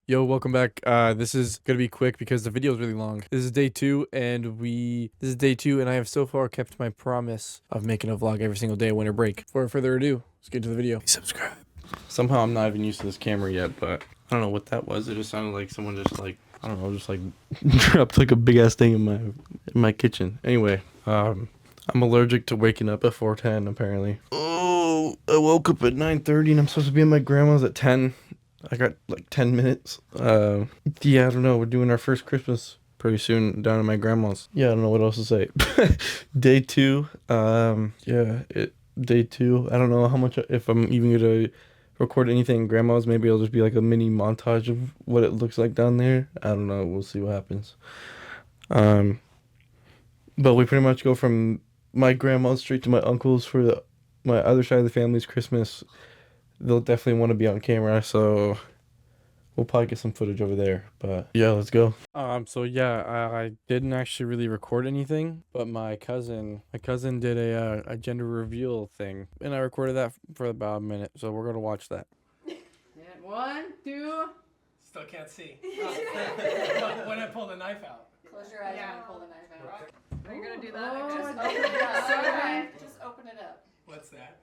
Yo, welcome back. This is gonna be quick because the video is really long. This is day two, and I have so far kept my promise of making a vlog every single day of winter break. Before further ado, let's get into the video. Subscribe. Somehow I'm not even used to this camera yet, but I don't know what that was. It just sounded like someone just dropped like a big ass thing in my kitchen. Anyway, I'm allergic to waking up before 10 apparently. Oh, I woke up at 9:30 and I'm supposed to be at my grandma's at 10. I got like 10 minutes. Yeah, I don't know. We're doing our first Christmas pretty soon down at my grandma's. Yeah, I don't know what else to say. Day two. Day two. I don't know how much, if I'm even gonna record anything in grandma's. Maybe it'll just be like a mini montage of what it looks like down there. I don't know. We'll see what happens. But we pretty much go from my grandma's straight to my uncle's for my other side of the family's Christmas. They'll definitely want to be on camera, so we'll probably get some footage over there. But yeah, let's go. So yeah, I didn't actually really record anything, but my cousin did a gender reveal thing, and I recorded that for about a minute. So we're gonna watch that. And 1, 2. Still can't see. When I pull the knife out. Close your eyes when I pull the knife out. Are you gonna do that? Oh, Just just open it up. Okay. Just open it up. What's that?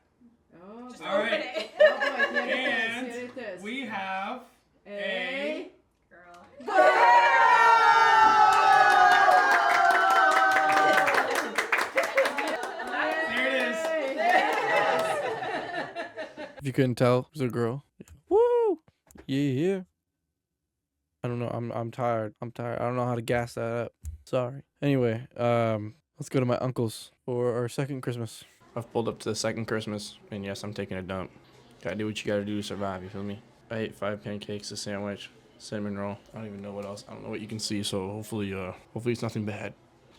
Oh, Just All open right. it. Oh boy, here it is. Here And it is. we have A Girl. There it is. If you couldn't tell, it was a girl. Woo! Yeah. I don't know. I'm tired. I don't know how to gas that up. Sorry. Anyway, let's go to my uncle's for our second Christmas. I've pulled up to the second Christmas, and yes, I'm taking a dump. Gotta do what you gotta do to survive, you feel me? I ate 5 pancakes, a sandwich, cinnamon roll. I don't even know what else. I don't know what you can see, so hopefully it's nothing bad.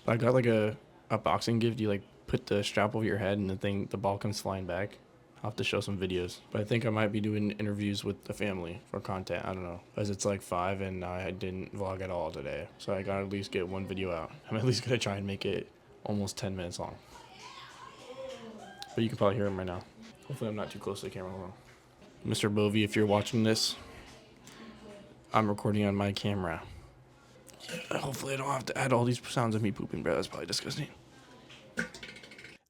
I got like a boxing gift. You like put the strap over your head and the ball comes flying back. I'll have to show some videos. But I think I might be doing interviews with the family for content. I don't know. Because it's like 5 and I didn't vlog at all today. So I gotta at least get one video out. I'm at least gonna try and make it almost 10 minutes long. But you can probably hear him right now. Hopefully I'm not too close to the camera. Hold on. Mr. Bovey, if you're watching this, I'm recording on my camera. Hopefully I don't have to add all these sounds of me pooping, bro. That's probably disgusting.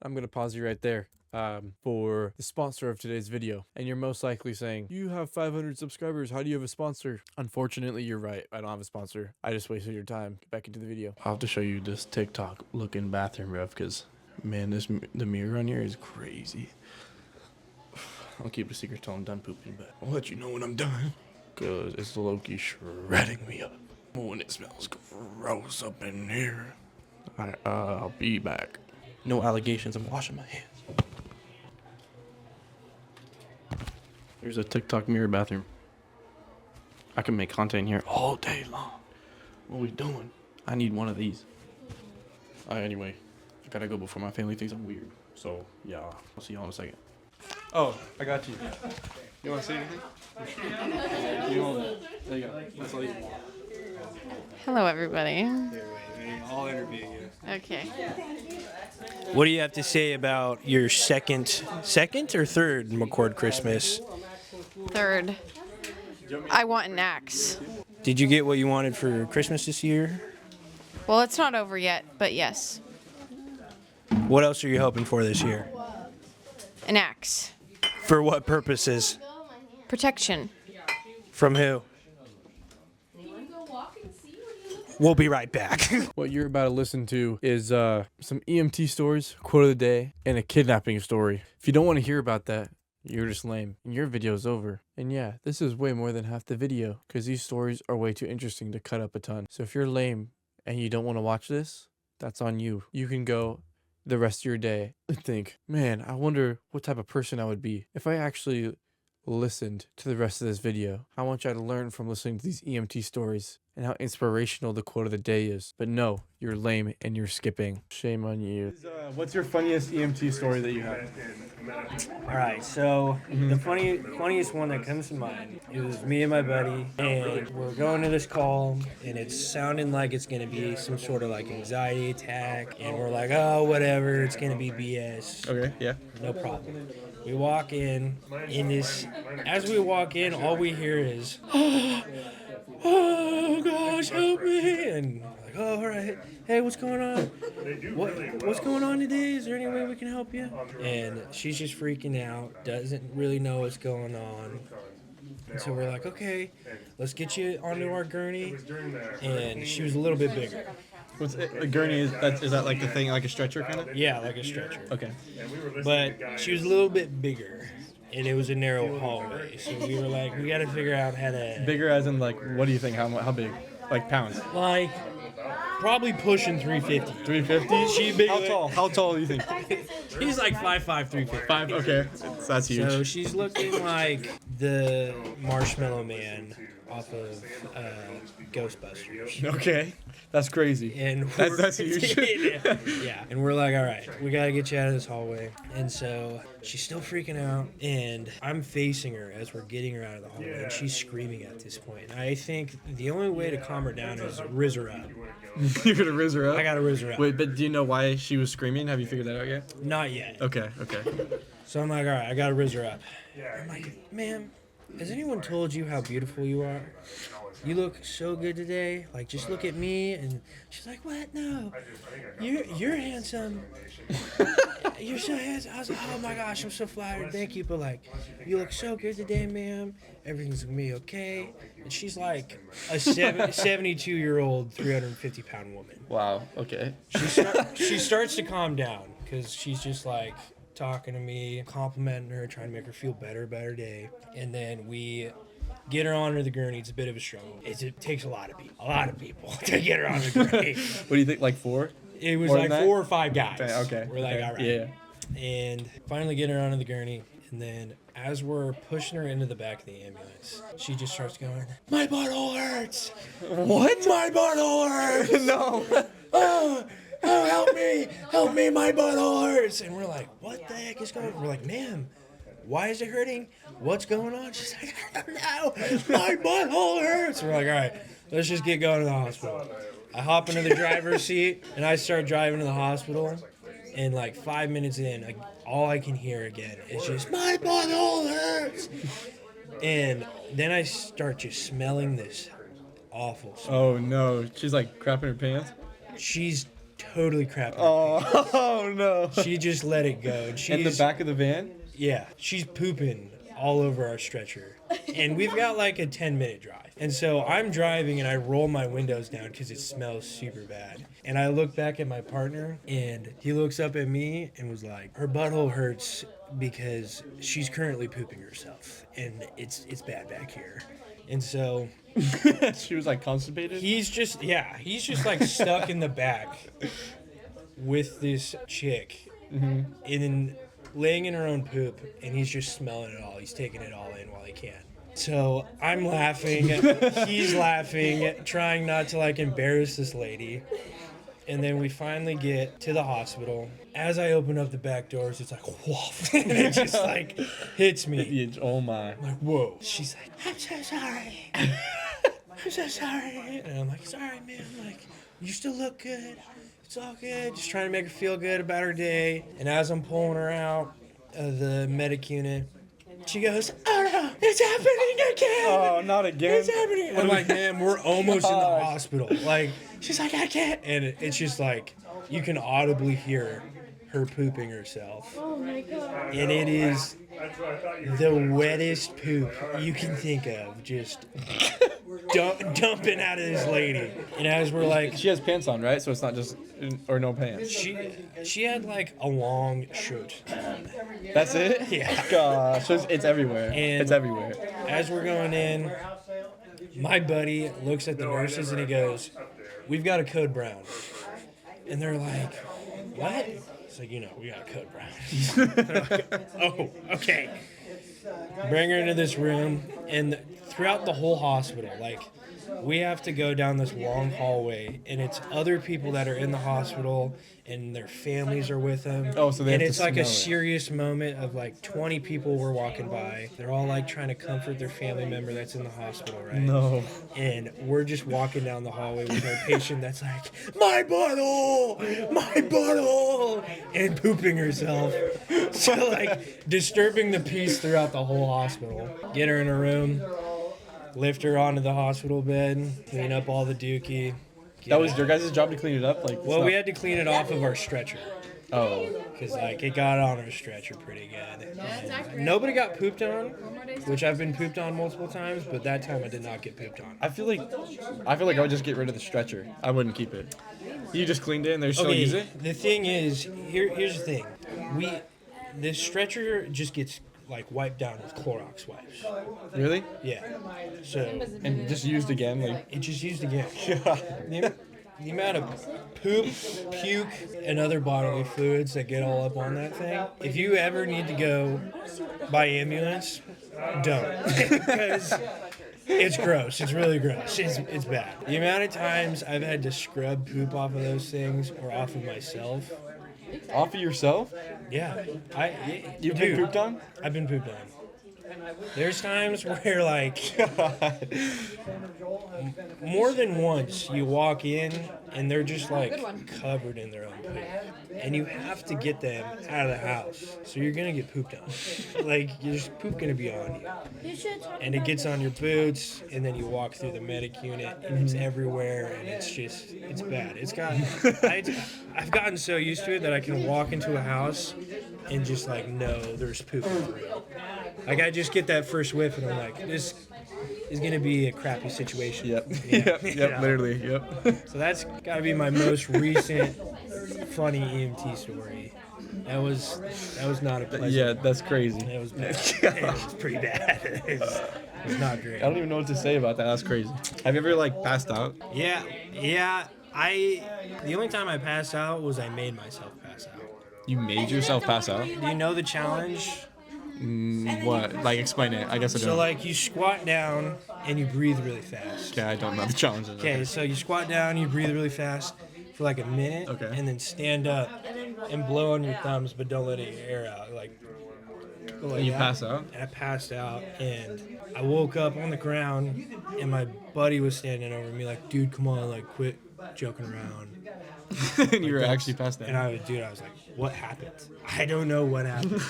I'm gonna pause you right there for the sponsor of today's video. And you're most likely saying, you have 500 subscribers. How do you have a sponsor? Unfortunately, you're right. I don't have a sponsor. I just wasted your time. Get back into the video. I'll have to show you this TikTok looking bathroom, bro, because man, the mirror on here is crazy. I'll keep a secret till I'm done pooping, but I'll let you know when I'm done. Cause it's low-key shredding me up. Oh, and it smells gross up in here. I'll be back. No allegations, I'm washing my hands. Here's a TikTok mirror bathroom. I can make content here all day long. What are we doing? I need one of these. Anyway, I gotta go before my family thinks I'm weird. So, yeah, I'll see y'all in a second. Oh, I got you. You want to say anything? You hold it. There you go. That's all you want. Hello, everybody. I'll interview you. Okay. What do you have to say about your second or third McCord Christmas? Third. I want an axe. Did you get what you wanted for Christmas this year? Well, it's not over yet, but yes. What else are you hoping for this year? An axe. For what purposes? Protection. From who? We'll be right back. What you're about to listen to is some EMT stories, quote of the day, and a kidnapping story. If you don't want to hear about that, you're just lame, and your video's over. And yeah, this is way more than half the video, because these stories are way too interesting to cut up a ton. So if you're lame and you don't want to watch this, that's on you. You can go the rest of your day and think, man, I wonder what type of person I would be if I actually listened to the rest of this video. How much I'd learn from listening to these EMT stories and how inspirational the quote of the day is. But no, you're lame and you're skipping. Shame on you. What's your funniest EMT story that you have? All right, so the funniest one that comes to mind is me and my buddy, and we're going to this call, and it's sounding like it's going to be some sort of like anxiety attack, and we're like, oh, whatever, it's going to be BS. Okay, yeah. No problem. We walk in this, as we walk in, all we hear is, gosh, help me. And I'm like, oh, all right. Hey, what's going on? What's going on today? Is there any way we can help you? And she's just freaking out, doesn't really know what's going on. And so we're like, okay, let's get you onto our gurney. And she was a little bit bigger. What's a gurney? Is that like the thing, like a stretcher kind of? Yeah, like a stretcher. Okay. But she was a little bit bigger. And it was a narrow hallway. So we were like, we got to figure out how to... Bigger as in like, what do you think? How big? Like pounds? Like, probably pushing 350. 350? She big. How tall? How tall do you think? He's like 5'5", 350. 5. Okay. That's huge. So she's looking like the Marshmallow Man off of Ghostbusters. Okay. That's crazy. And That's huge. yeah. And we're like, all right, we got to get you out of this hallway. And so she's still freaking out. And I'm facing her as we're getting her out of the hallway. And she's screaming at this point. And I think the only way to calm her down is riz her up. You're gonna riz her up? I got to riz her up. Wait, but do you know why she was screaming? Have you figured that out yet? Not yet. Okay. Okay. So I'm like, all right, I got to riz her up. I'm like, ma'am, has anyone told you how beautiful you are? You look so good today. Like, just look at me. And she's like, what? No. You're handsome. You're so handsome. I was like, oh my gosh, I'm so flattered. Thank you. But like, you look so good today, ma'am. Everything's gonna be okay. And she's like a 72-year-old, 350-pound woman. Wow. Okay. She starts to calm down because she's just like talking to me, complimenting her, trying to make her feel better about her day. And then we get her onto the gurney. It's a bit of a struggle. It takes a lot of people to get her on the gurney. What do you think? Like 4? It was More like than that? 4 or 5 guys. Okay. We're like, okay. all right. Yeah. And finally get her onto the gurney. And then as we're pushing her into the back of the ambulance, she just starts going, my butthole hurts. What? My butthole hurts. No. Oh, help me, my butthole hurts. And we're like, what the heck is going on? We're like, ma'am, why is it hurting? What's going on? She's like, I don't know. My butthole hurts. We're like, all right, let's just get going to the hospital. I hop into the driver's seat and I start driving to the hospital. And like 5 minutes in, all I can hear again is just, my butthole hurts. And then I start just smelling this awful smell. Oh no. She's like crapping her pants. She's totally crapping. Oh no. She just let it go. And she's, In the back of the van? Yeah, she's pooping all over our stretcher. And we've got like a 10-minute drive. And so I'm driving and I roll my windows down because it smells super bad. And I look back at my partner and he looks up at me and was like, her butthole hurts because she's currently pooping herself. And it's bad back here. And so She was like constipated? he's just like stuck in the back with this chick. And then laying in her own poop, and he's just smelling it all. He's taking it all in while he can. So I'm laughing, he's laughing, trying not to like embarrass this lady. And then we finally get to the hospital. As I open up the back doors, it's like, woof, and it just like hits me. Oh my. I'm like, whoa. She's like, I'm so sorry. I'm so sorry. And I'm like, it's all right, man. Like, you still look good. It's all good. Just trying to make her feel good about her day. And as I'm pulling her out of the medic unit, she goes, oh no, it's happening again. Oh, not again. It's happening. I'm like, man, we're almost in the hospital. Like, she's like, I can't. And it's just like, you can audibly hear her pooping herself. Oh my god. And it is the wettest poop you can think of. Just dumping out of this lady. And as we're like, She has pants on, right? So it's not just or no pants. she had like a long shirt. That's it? Yeah. Gosh, it's everywhere. And- It's everywhere. As we're going in, my buddy looks at the nurses and he goes, we've got a code brown. And they're like, what? It's like, we got a code brown. They're like, oh, okay. Bring her into this room, and throughout the whole hospital, like, we have to go down this long hallway, and it's other people that are in the hospital, and their families are with them. Oh, so they and have to it's like a smell it. serious moment of like 20 people were walking by. They're all like trying to comfort their family member that's in the hospital, right? No. And we're just walking down the hallway with our patient that's like, my butthole, and pooping herself. So like disturbing the peace throughout the whole hospital. Get her in a room. lift her onto the hospital bed, clean up all the dookie. That was your guys' job to clean it up? Like, Well, we had to clean it off of our stretcher. Oh. Because, like, it got on our stretcher pretty good. Nobody got pooped on, which I've been pooped on multiple times, but that time I did not get pooped on. I feel like I would just get rid of the stretcher. I wouldn't keep it. You just cleaned it and they still use it? The thing is, here's the thing. This stretcher just gets, like, wiped down with Clorox wipes. Really? Yeah. So, And just used again? Like, it just used again. The amount of poop, puke, and other bodily fluids that get all up on that thing. If you ever need to go by ambulance, don't. Because it's gross. It's really gross. It's bad. The amount of times I've had to scrub poop off of those things or off of myself. off of yourself? Yeah. You've been pooped on? I've been pooped on. There's times where, like, more than once you walk in and they're just, like, covered in their own poop. And you have to get them out of the house. So you're going to get pooped on. Like, there's poop going to be on you. And it gets on your boots, and then you walk through the medic unit, and it's everywhere, and it's just, it's bad. I've gotten so used to it that I can walk into a house and just, like, know there's poop everywhere. Like, I just get that first whiff, and I'm like, this is going to be a crappy situation. Yep. Yeah. Yep, literally. Yep. So that's got to be my most recent funny EMT story. That was not a pleasant. Yeah, that's crazy. It was bad. It was pretty bad. It was not great. I don't even know what to say about that. That's crazy. Have you ever, like, passed out? Yeah. The only time I passed out was I made myself pass out. You made yourself pass out? Do you know the challenge? What? Like, explain it. I guess I don't. So, like, you squat down and you breathe really fast. Okay, I don't know the challenge. Okay, so you squat down, you breathe really fast for like a minute, Okay. and then stand up and blow on your thumbs, but don't let any air out. Like, go like And you that. pass out? And I passed out, and I woke up on the ground, and my buddy was standing over me, like, dude, come on, like, quit joking around. And you were actually passed out. And I was like, what happened? I don't know what happened.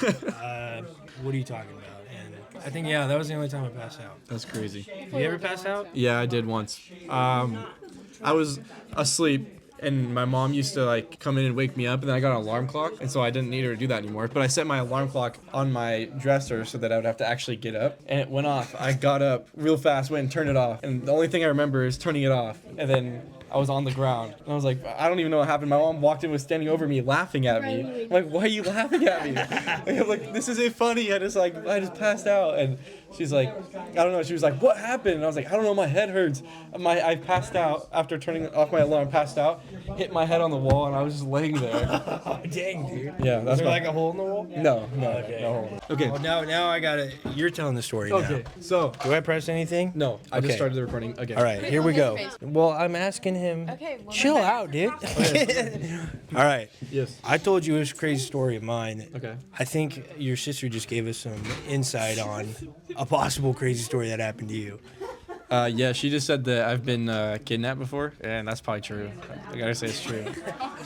What are you talking about? And I think, yeah, that was the only time I passed out. That's crazy. You ever pass out? Yeah, I did once. I was asleep, and my mom used to, like, come in and wake me up, and then I got an alarm clock, and so I didn't need her to do that anymore. But I set my alarm clock on my dresser so that I would have to actually get up, and it went off. I got up real fast, went and turned it off, and the only thing I remember is turning it off, and then I was on the ground, and I was like, I don't even know what happened. My mom walked in, was standing over me, laughing at me. I'm like, why are you laughing at me? Like, I'm like, this isn't funny. I just passed out, and she's like, I don't know. She was like, what happened? And I was like, I don't know. My head hurts. I passed out after turning off my alarm. Passed out, hit my head on the wall, and I was just laying there. Oh, dang, dude. Yeah, Was that's there my- like a hole in the wall? No, Okay. no. Okay. Well, now I gotta. You're telling the story now. Okay. So Do I press anything? no, I just Okay. started the recording again. All right, here we go. Well, I'm asking him. Okay, well, Chill out, dude. All right. Yes. I told you this crazy story of mine. Okay. I think your sister just gave us some insight on a possible crazy story that happened to you. Yeah, she just said that I've been kidnapped before, and that's probably true. I gotta say it's true.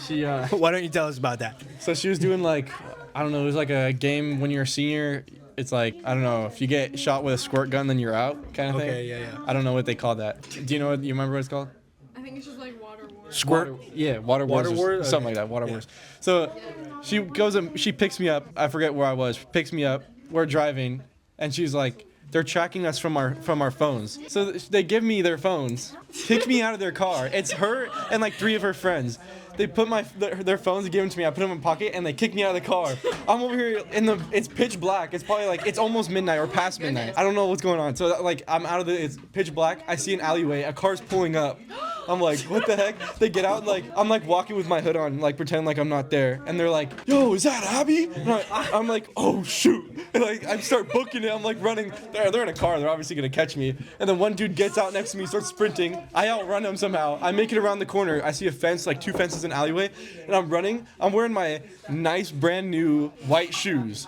She Why don't you tell us about that? so she was doing like, I don't know, it was like a game when you're a senior. It's like, I don't know, if you get shot with a squirt gun, then you're out, kind of thing. Okay, yeah. I don't know what they call that. Do you know what? You remember what it's called? I think it's just like water wars. Squirt. Yeah, water wars, Water or wars? something Okay. like that. Water Yeah. wars. So she goes and she picks me up. I forget where I was. Picks me up. We're driving, and she's like, they're tracking us from our phones. So they give me their phones, kick me out of their car. It's her and like 3 of her friends. They put their phones and give them to me. I put them in my pocket, and they kick me out of the car. I'm over here it's pitch black. It's probably like, it's almost midnight or past midnight. I don't know what's going on. So like, I'm out of it's pitch black. I see an alleyway. A car's pulling up. I'm like, what the heck? They get out, like, I'm like walking with my hood on, like pretend like I'm not there. And they're like, yo, is that Abby? And I'm like, oh shoot. And like, I start booking it. I'm like running. They're in a car. They're obviously gonna catch me. And then one dude gets out next to me, starts sprinting. I outrun him somehow. I make it around the corner. I see a fence, like 2 fences in an alleyway. And I'm running. I'm wearing my nice brand new white shoes.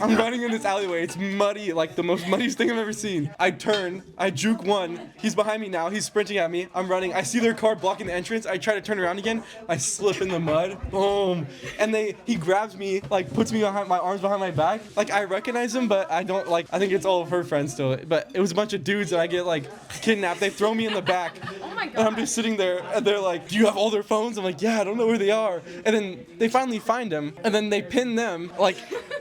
I'm running in this alleyway. It's muddy, like the most muddiest thing I've ever seen. I turn, I juke one. He's behind me now. He's sprinting at me. I'm running. I see their car blocking the entrance. I try to turn around again. I slip in the mud. Boom. And he grabs me, like puts me behind my arms behind my back. Like I recognize him, but I don't like. I think it's all of her friends still. But it was a bunch of dudes, and I get like kidnapped. They throw me in the back. Oh my god. And I'm just sitting there, and they're like, "Do you have all their phones?" I'm like, "Yeah, I don't know where they are." And then they finally find them, and then they pin them. Like,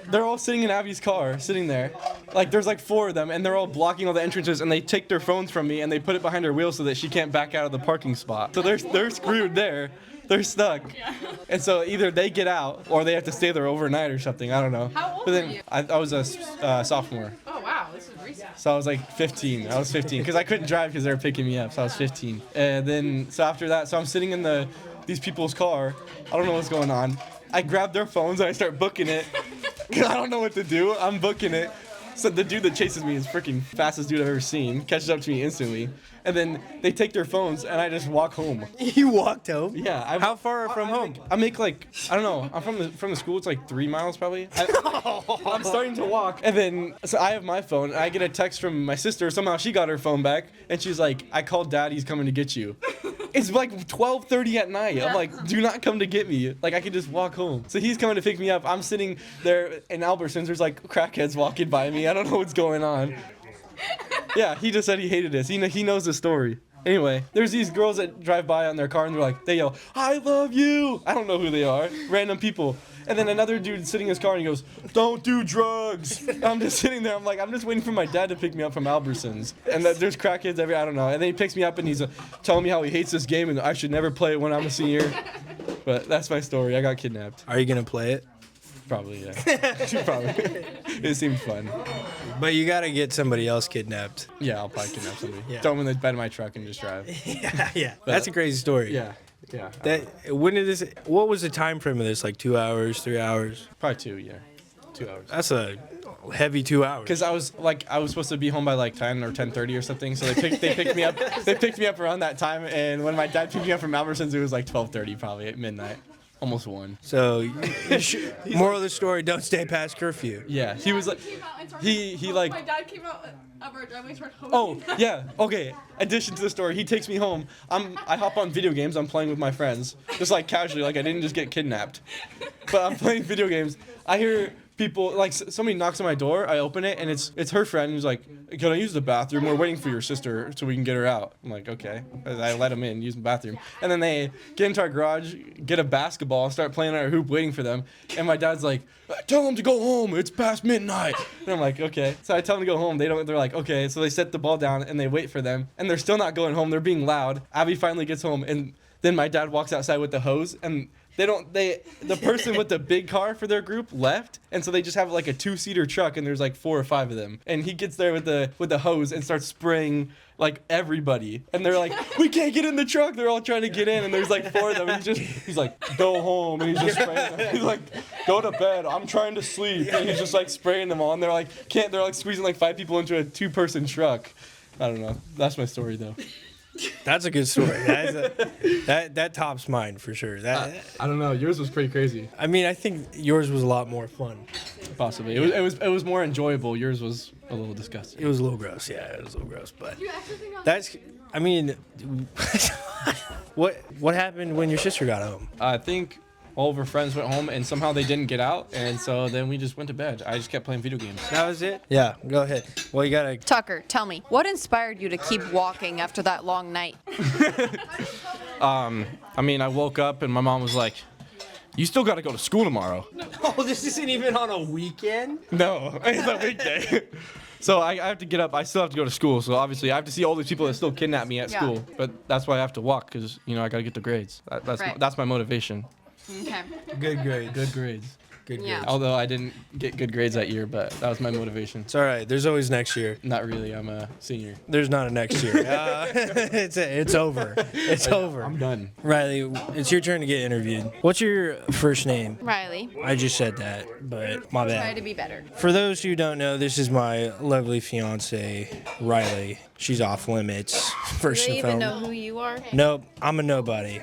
they're all sitting in Abby's car, sitting there. Like, there's like 4 of them, and they're all blocking all the entrances, and they take their phones from me, and they put it behind her wheel so that she can't back out of the parking spot. So they're screwed there. They're stuck. And so either they get out, or they have to stay there overnight or something. I don't know. How old but then were you? I was a sophomore. Oh wow, this is recent. So I was like 15. I was 15 because I couldn't drive because they were picking me up. So I was 15. And then so after that, so I'm sitting in these people's car. I don't know what's going on. I grab their phones and I start booking it. Cause I don't know what to do. I'm booking it. So the dude that chases me is freaking fastest dude I've ever seen. Catches up to me instantly. And then they take their phones and I just walk home. You walked home? Yeah. How far from home? I make like, I don't know. I'm from the school. It's like 3 miles probably. I'm starting to walk. And then, so I have my phone. And I get a text from my sister. Somehow she got her phone back. And she's like, I called Dad. He's coming to get you. It's like 12:30 at night. I'm like, do not come to get me. Like, I could just walk home. So he's coming to pick me up. I'm sitting there in Albertsons. There's like crackheads walking by me. I don't know what's going on. Yeah, he just said he hated us. He knows the story. Anyway, there's these girls that drive by on their car and they're like, they yell, "I love you." I don't know who they are. Random people. And then another dude sitting in his car and he goes, "Don't do drugs." I'm just sitting there. I'm like, I'm just waiting for my dad to pick me up from Albertsons. And there's crackheads I don't know. And then he picks me up and he's telling me how he hates this game and I should never play it when I'm a senior. But that's my story. I got kidnapped. Are you gonna play it? Probably, yeah. Probably. It seemed fun. But you gotta get somebody else kidnapped. Yeah, I'll probably kidnap somebody. Yeah. Throw them in the bed of my truck and just drive. Yeah. That's a crazy story. Yeah. Yeah. What was the time frame of this? Like 2 hours, 3 hours? Probably 2, yeah. 2 hours. That's a heavy 2 hours. Because I was supposed to be home by like 10 or 10:30 or something. So they picked me up. They picked me up around that time. And when my dad picked me up from Albertsons, it was like 12:30 probably at midnight. Almost 1. So, moral of the story: don't stay past curfew. Yeah. He was like, he like. My dad came out of our driveway and started home. Oh, yeah. Okay. Addition to the story, he takes me home. I hop on video games. I'm playing with my friends, just like casually, like I didn't just get kidnapped. But I'm playing video games. I hear people like somebody knocks on my door. I open it and it's her friend who's like, "Can I use the bathroom? We're waiting for your sister so we can get her out." I'm like, "Okay." I let them in, use the bathroom, and then they get into our garage, get a basketball, start playing on our hoop, waiting for them. And my dad's like, "Tell them to go home. It's past midnight." And I'm like, "Okay." So I tell them to go home. They're like, "Okay." So they set the ball down and they wait for them, and they're still not going home. They're being loud. Abby finally gets home, and then my dad walks outside with the hose and. The person with the big car for their group left, and so they just have like a 2-seater truck, and there's like 4 or 5 of them. And he gets there with the hose and starts spraying like everybody, and they're like, "We can't get in the truck." They're all trying to get in, and there's like 4 of them. And he's like, "Go home," and he's just spraying them. He's like, "Go to bed. I'm trying to sleep," and he's just like spraying them all. And they're like, They're like squeezing like 5 people into a 2-person truck. I don't know. That's my story though. That's a good story. That tops mine for sure. I don't know. Yours was pretty crazy. I mean, I think yours was a lot more fun. Possibly. It was more enjoyable. Yours was a little disgusting. It was a little gross. Yeah, it was a little gross. But You actually think that's. I mean, what happened when your sister got home? I think all of her friends went home and somehow they didn't get out, and so then we just went to bed. I just kept playing video games. That was it. Yeah, go ahead. Well, you gotta. Tucker, tell me, what inspired you to keep walking after that long night? I mean, I woke up and my mom was like, "You still got to go to school tomorrow." Oh, this isn't even on a weekend. No, it's a weekday. So I have to get up. I still have to go to school. So obviously I have to see all these people that still kidnap me at Yeah. school. But that's why I have to walk because, I got to get the grades. Right. That's my motivation. Okay. Good grades. Good grades. Good Yeah. grades. Although I didn't get good grades that year, but that was my motivation. It's all right. There's always next year. Not really. I'm a senior. There's not a next year. It's over. It's over. I'm done. Riley, it's your turn to get interviewed. What's your first name? Riley, I just said that, but my try bad. to be better. For those who don't know, this is my lovely fiance, Riley. She's off limits. Do First they and even know foremost. who you are? Nope, I'm a nobody.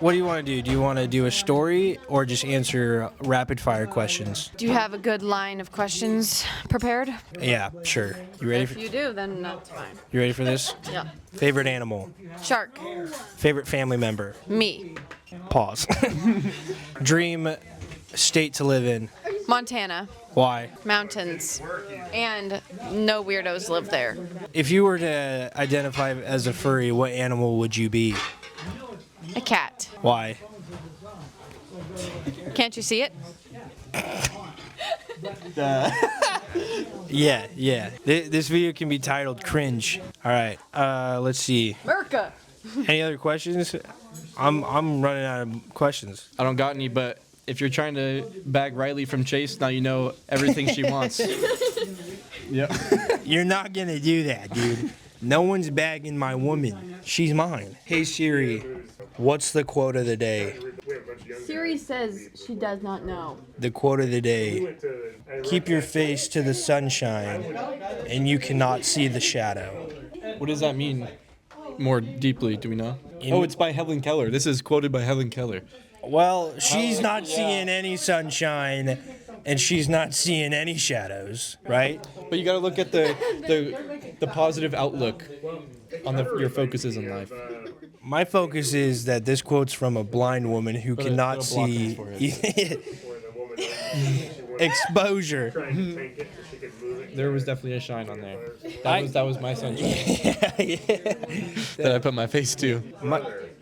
What do you want to do? Do you want to do a story or just answer rapid fire questions? Do you have a good line of questions prepared? Yeah, sure. You ready If for you do, then that's fine. you ready for this? Yeah. Favorite animal? Shark. Favorite family member? Me. Pause. Dream state to live in? Montana. Why? Mountains. And no weirdos live there. If you were to identify as a furry, what animal would you be? A cat. Why? Can't you see it? Yeah. This video can be titled cringe. All right. Let's see. Merca. Any other questions? I'm running out of questions. I don't got any, but if you're trying to bag Riley from Chase, now you know everything she wants. Yep. You're not gonna do that, dude. No one's bagging my woman. She's mine. Hey Siri, what's the quote of the day? Siri says she does not know. The quote of the day. Keep your face to the sunshine, and you cannot see the shadow. What does that mean more deeply? Do we know? In- Oh, it's by Helen Keller. This is quoted by Helen Keller. Well, she's not seeing any sunshine, and she's not seeing any shadows, right? But you got to look at the positive outlook on your focuses in life. My focus is that this quote's from a blind woman who Put a- cannot put a block in see his exposure. There was definitely a shine on there. That was my sunshine that I put my face to.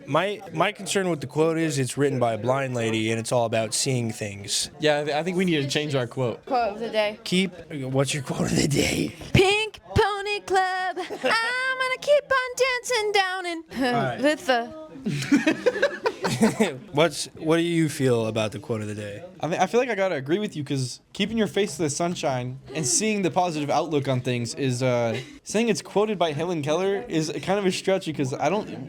My concern with the quote is it's written by a blind lady and it's all about seeing things. Yeah, I think we need to change our quote. Quote of the day. What's your quote of the day? Pink Pony Club. I'm gonna keep on dancing down in right. with the. What do you feel about the quote of the day? I feel like I gotta agree with you because keeping your face to the sunshine and seeing the positive outlook on things is saying it's quoted by Helen Keller is kind of a stretch because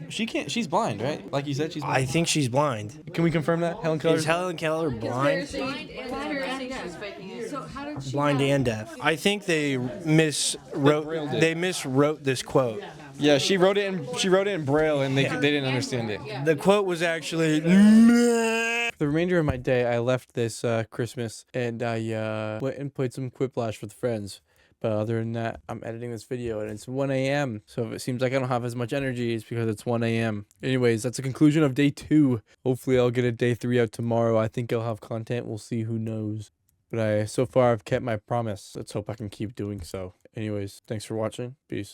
she's blind, right? Like you said, she's blind. I think she's blind. Can we confirm that Helen Keller? Is Helen Keller blind? So how did she Blind know? and deaf. I think they miswrote. They miswrote this quote. Yeah, she wrote it in Braille and they didn't understand it. The quote was actually. The remainder of my day, I left this Christmas and I went and played some Quiplash with friends. But other than that, I'm editing this video and it's 1 a.m. So if it seems like I don't have as much energy, it's because it's 1 a.m. Anyways, that's the conclusion of day 2. Hopefully I'll get a day 3 out tomorrow. I think I'll have content. We'll see. Who knows? But so far I've kept my promise. Let's hope I can keep doing so. Anyways, thanks for watching. Peace.